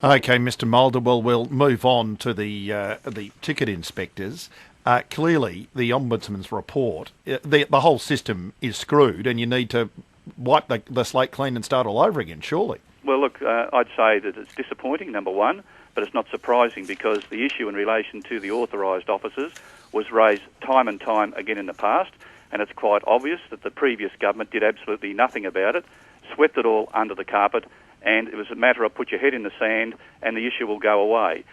Okay, Mr. Mulder, well, we'll move on to the ticket inspectors. Clearly, the Ombudsman's report, the whole system is screwed and you need to wipe the slate clean and start all over again, surely. Well, look, I'd say that it's disappointing, number one, but it's not surprising because the issue in relation to the authorised officers was raised time and time again in the past, and it's quite obvious that the previous government did absolutely nothing about it, swept it all under the carpet, and it was a matter of put your head in the sand and the issue will go away.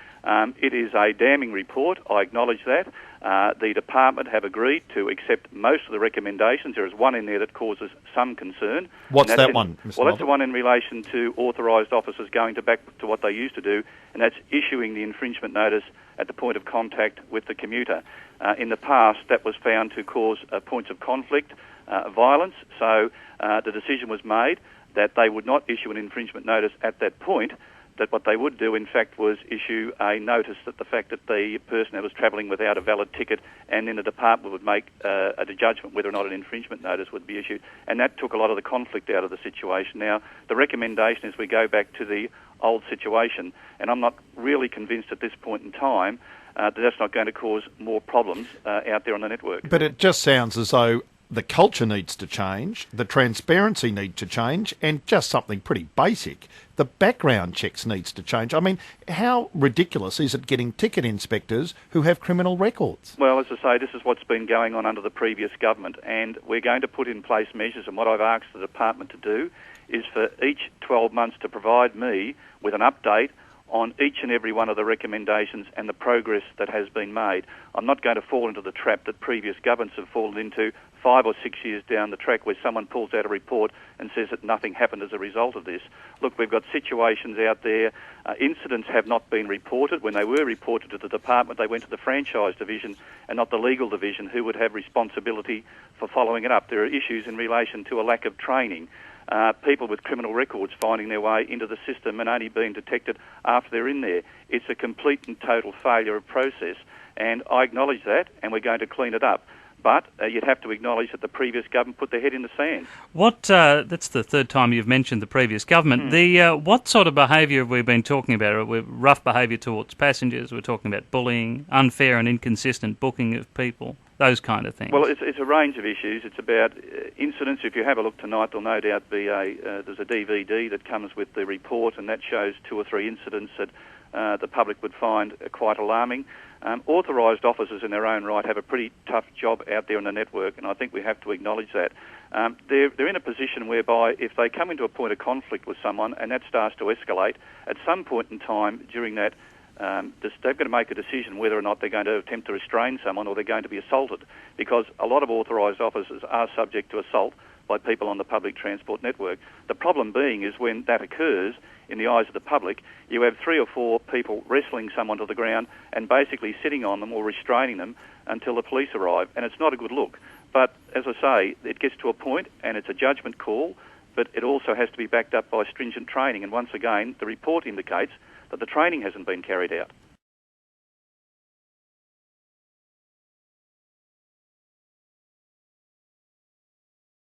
It is a damning report, I acknowledge that. The department have agreed to accept most of the recommendations. There is one in there that causes some concern. What's that one, Mr. Well, Mulder? that's the one in relation to authorised officers going back to what they used to do, and that's issuing the infringement notice at the point of contact with the commuter. In the past, that was found to cause points of conflict, violence, so the decision was made that they would not issue an infringement notice at that point, that what they would do, in fact, was issue a notice that the fact that the person was travelling without a valid ticket, and then the department would make a judgment whether or not an infringement notice would be issued. And that took a lot of the conflict out of the situation. Now, the recommendation is we go back to the old situation, and I'm not really convinced at this point in time that that's not going to cause more problems out there on the network. But it just sounds as though the culture needs to change, the transparency needs to change, and just something pretty basic, the background checks needs to change. I mean, how ridiculous is it getting ticket inspectors who have criminal records? Well, as I say, this is what's been going on under the previous government, and we're going to put in place measures, and what I've asked the department to do is for each 12 months to provide me with an update on each and every one of the recommendations and the progress that has been made. I'm not going to fall into the trap that previous governments have fallen into 5 or 6 years down the track where someone pulls out a report and says that nothing happened as a result of this. Look, we've got situations out there, incidents have not been reported. When they were reported to the department, they went to the franchise division and not the legal division, who would have responsibility for following it up. There are issues in relation to a lack of training. People with criminal records finding their way into the system and only being detected after they're in there. It's a complete and total failure of process, and I acknowledge that, and we're going to clean it up. But you'd have to acknowledge that the previous government put their head in the sand. That's the third time you've mentioned the previous government. What sort of behaviour have we been talking about? Rough behaviour towards passengers, we're talking about bullying, unfair and inconsistent booking of people, those kind of things. Well, it's a range of issues. It's about incidents. If you have a look tonight, there'll no doubt be there's a DVD that comes with the report, and that shows 2 or 3 incidents that the public would find quite alarming. Authorised officers in their own right have a pretty tough job out there on the network, and I think we have to acknowledge that. They're in a position whereby if they come into a point of conflict with someone and that starts to escalate, at some point in time during that, they've got to make a decision whether or not they're going to attempt to restrain someone or they're going to be assaulted, because a lot of authorised officers are subject to assault by people on the public transport network. The problem being is when that occurs, in the eyes of the public, you have 3 or 4 people wrestling someone to the ground and basically sitting on them or restraining them until the police arrive, and it's not a good look. But as I say, it gets to a point and it's a judgment call, but it also has to be backed up by stringent training, and once again, the report indicates that the training hasn't been carried out.